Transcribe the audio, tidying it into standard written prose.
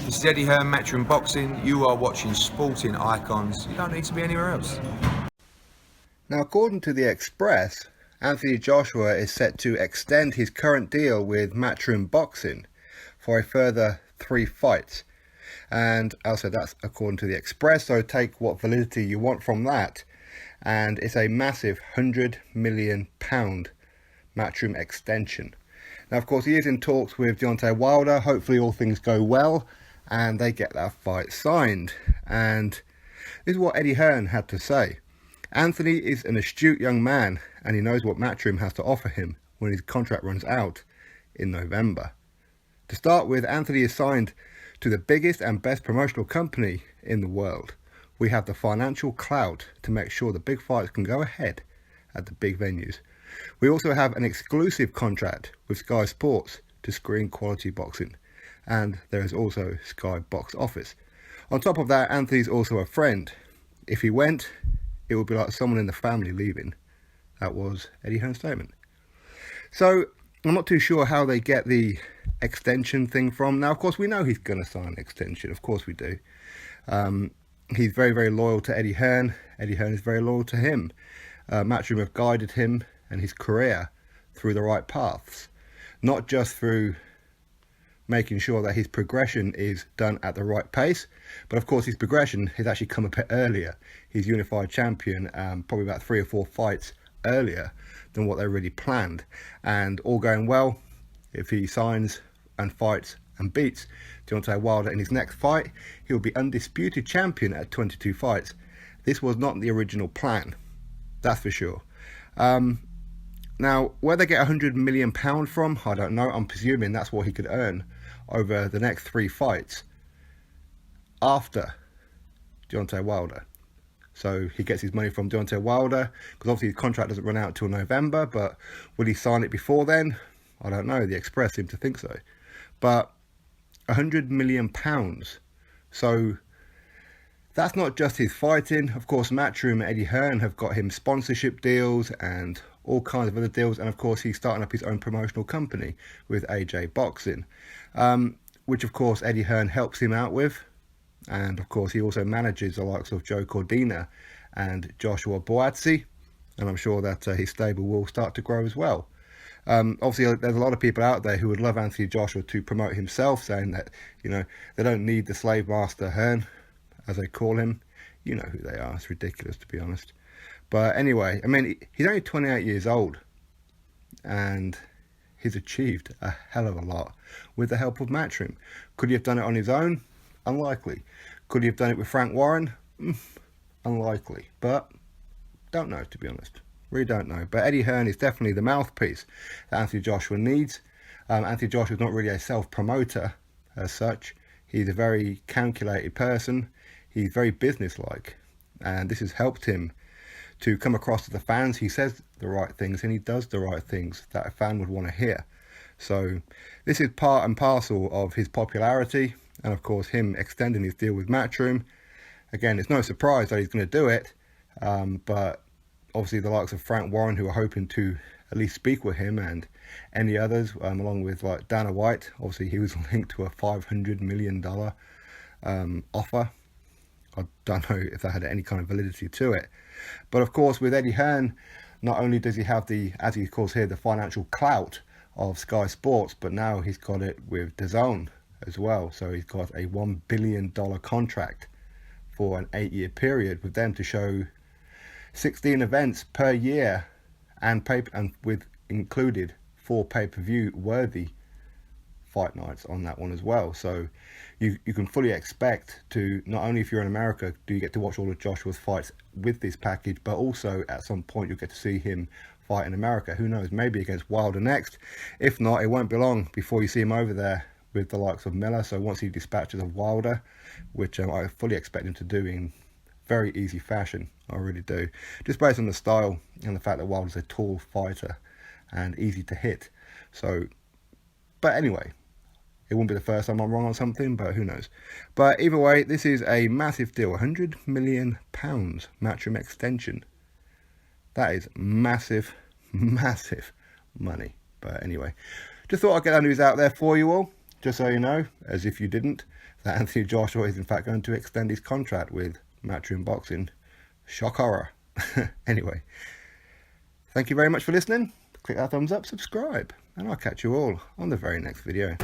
This is Eddie Hearn, MATCHROOM Boxing. You are watching Sporting Icons. You don't need to be anywhere else. Now, according to the Express, Anthony Joshua is set to extend his current deal with MATCHROOM Boxing for a further 3 fights. And also that's according to the Express, so take what validity you want from that. And it's a massive £100 million MATCHROOM extension. Now, of course, he is in talks with Deontay Wilder. Hopefully all things go well and they get that fight signed. And this is what Eddie Hearn had to say. Anthony is an astute young man and he knows what MATCHROOM has to offer him when his contract runs out in November. To start with, Anthony is signed to the biggest and best promotional company in the world. We have the financial clout to make sure the big fights can go ahead at the big venues. We also have an exclusive contract with Sky Sports to screen quality boxing. And there is also Sky Box Office. On top of that, Anthony's also a friend. If he went, it would be like someone in the family leaving. That was Eddie Hearn's statement. So I'm not too sure how they get the extension thing from. Now, of course, we know he's going to sign an extension. Of course we do. He's very, very loyal to Eddie Hearn. Eddie Hearn is very loyal to him. MATCHROOM have guided him and his career through the right paths. Not just through making sure that his progression is done at the right pace, but of course his progression has actually come a bit earlier. He's unified champion probably about 3 or 4 fights earlier than what they really planned, and all going well, if he signs and fights and beats Deontay Wilder in his next fight, he'll be undisputed champion at 22 fights. This was not the original plan, that's for sure. Now, where they get £100 million from, I don't know. I'm presuming that's what he could earn over the next 3 fights after Deontay Wilder. So he gets his money from Deontay Wilder, because obviously his contract doesn't run out till November, but will he sign it before then? I don't know. The Express seem to think so. But £100 million. So that's not just his fighting. Of course, MATCHROOM and Eddie Hearn have got him sponsorship deals and all kinds of other deals. And of course, he's starting up his own promotional company with AJ Boxing, which of course Eddie Hearn helps him out with. And of course, he also manages the likes of Joe Cordina and Joshua Buatsi. And I'm sure that his stable will start to grow as well. Obviously, there's a lot of people out there who would love Anthony Joshua to promote himself, saying that, you know, they don't need the slave master Hearn, as they call him. You know who they are. It's ridiculous, to be honest. But anyway, I mean, he's only 28 years old and he's achieved a hell of a lot with the help of MATCHROOM. Could he have done it on his own? Unlikely. Could he have done it with Frank Warren? Unlikely. But don't know, to be honest. Really don't know. But Eddie Hearn is definitely the mouthpiece that Anthony Joshua needs. Anthony Joshua is not really a self-promoter as such. He's a very calculated person. He's very businesslike. And this has helped him to come across to the fans. He says the right things and he does the right things that a fan would want to hear. So this is part and parcel of his popularity, and of course him extending his deal with MATCHROOM. Again, it's no surprise that he's going to do it, but obviously the likes of Frank Warren, who are hoping to at least speak with him, and any others, along with like Dana White. Obviously he was linked to a $500 million offer. I don't know if that had any kind of validity to it. But of course, with Eddie Hearn, not only does he have the, as he calls here, the financial clout of Sky Sports, but now he's got it with DAZN as well. So he's got a $1 billion contract for an 8-year period with them to show 16 events per year and with included 4 pay-per-view worthy fight nights on that one as well. So you can fully expect to, not only if you're in America do you get to watch all of Joshua's fights with this package, but also at some point you'll get to see him fight in America. Who knows, maybe against Wilder next. If not, it won't be long before you see him over there with the likes of Miller. So once he dispatches of Wilder, which I fully expect him to do in very easy fashion, I really do, just based on the style and the fact that Wilder's a tall fighter and easy to hit. So, but anyway, it wouldn't be the first time I'm wrong on something, but who knows. But either way, this is a massive deal. £100 million MATCHROOM extension. That is massive, massive money. But anyway, just thought I'd get that news out there for you all, just so you know, as if you didn't. that Anthony Joshua is in fact going to extend his contract with MATCHROOM Boxing. Shock horror. Anyway, thank you very much for listening. Click that thumbs up, subscribe, and I'll catch you all on the very next video.